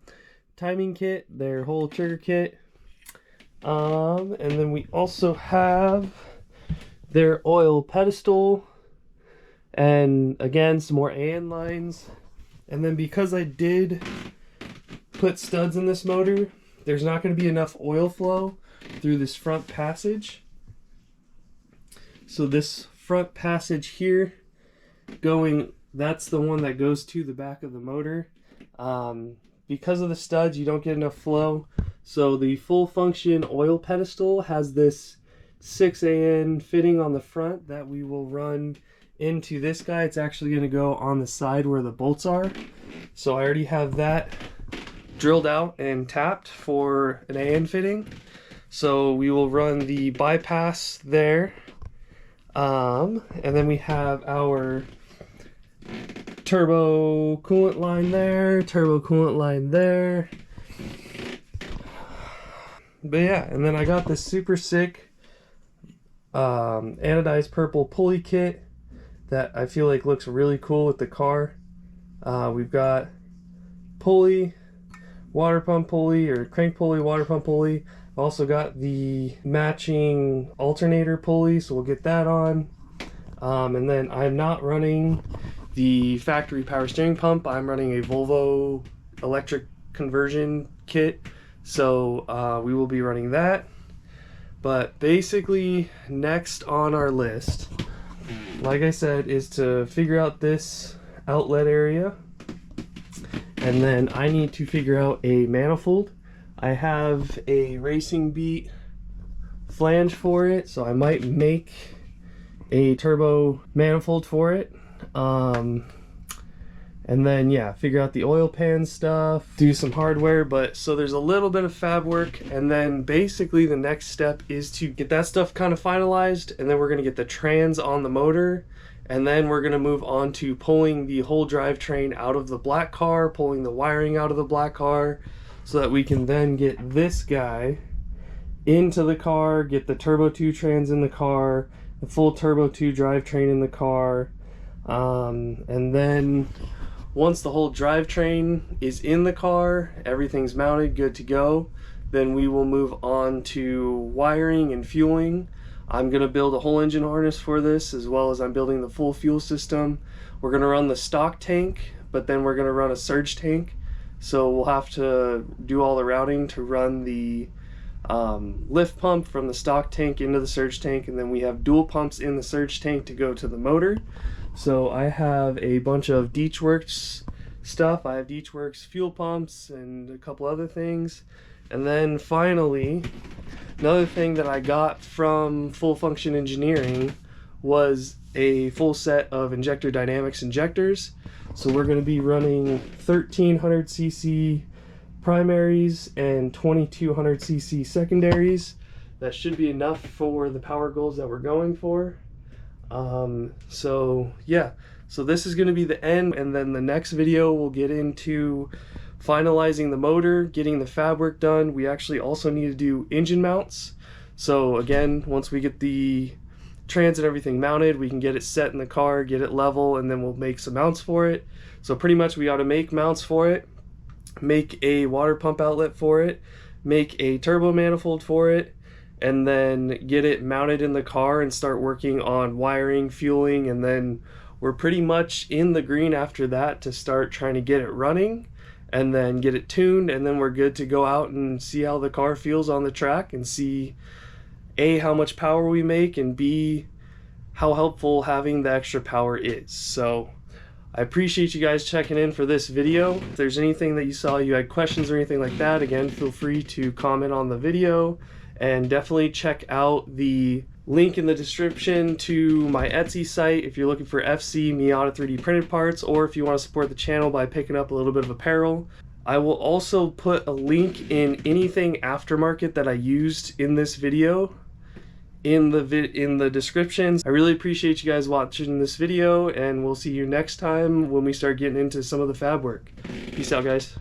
timing kit, their whole trigger kit. And then we also have their oil pedestal, and again some more AN lines. And then because I did put studs in this motor, there's not going to be enough oil flow through this front passage. So this front passage here that's the one that goes to the back of the motor. Because of the studs, you don't get enough flow. So the Full Function oil pedestal has this 6 AN fitting on the front that we will run into this guy. It's actually going to go on the side where the bolts are. So I already have that drilled out and tapped for an AN fitting. So we will run the bypass there. And then we have our turbo coolant line there, turbo coolant line there. But yeah, and then I got this super sick anodized purple pulley kit that I feel like looks really cool with the car. We've got pulley, water pump pulley or crank pulley, water pump pulley. I've also got the matching alternator pulley, so we'll get that on. And then I'm not running the factory power steering pump. I'm running a Volvo electric conversion kit, so we will be running that. But basically, next on our list, like I said, is to figure out this outlet area, and then I need to figure out a manifold. I have a Racing Beat flange for it, so I might make a turbo manifold for it. And then yeah, figure out the oil pan stuff, do some hardware. But so there's a little bit of fab work, and then basically the next step is to get that stuff kind of finalized, and then we're going to get the trans on the motor, and then we're going to move on to pulling the whole drivetrain out of the black car, pulling the wiring out of the black car, so that we can then get this guy into the car, get the turbo 2 trans in the car, the full turbo 2 drivetrain in the car, and then once the whole drivetrain is in the car, everything's mounted, good to go, then we will move on to wiring and fueling. I'm going to build a whole engine harness for this, as well as I'm building the full fuel system. We're going to run the stock tank, but then we're going to run a surge tank. So we'll have to do all the routing to run the lift pump from the stock tank into the surge tank, and then we have dual pumps in the surge tank to go to the motor. So I have a bunch of Deechworks stuff. I have Deechworks fuel pumps and a couple other things. And then finally, another thing that I got from Full Function Engineering was a full set of injector dynamics injectors. So we're going to be running 1300cc primaries and 2200cc secondaries. That should be enough for the power goals that we're going for. So yeah, so this is going to be the end, and then the next video we'll get into finalizing the motor, getting the fab work done. We actually also need to do engine mounts. So again, once we get the trans and everything mounted, we can get it set in the car, get it level, and then we'll make some mounts for it. So pretty much we ought to make mounts for it, make a water pump outlet for it, make a turbo manifold for it, and then get it mounted in the car and start working on wiring, fueling, and then we're pretty much in the green after that to start trying to get it running and then get it tuned, and then we're good to go out and see how the car feels on the track and see A, how much power we make, and B, how helpful having the extra power is. So I appreciate you guys checking in for this video. If there's anything that you saw, you had questions or anything like that, again, feel free to comment on the video. And definitely check out the link in the description to my Etsy site if you're looking for FC Miata 3D printed parts, or if you want to support the channel by picking up a little bit of apparel. I will also put a link in anything aftermarket that I used in this video in the description. I really appreciate you guys watching this video, and we'll see you next time when we start getting into some of the fab work. Peace out, guys.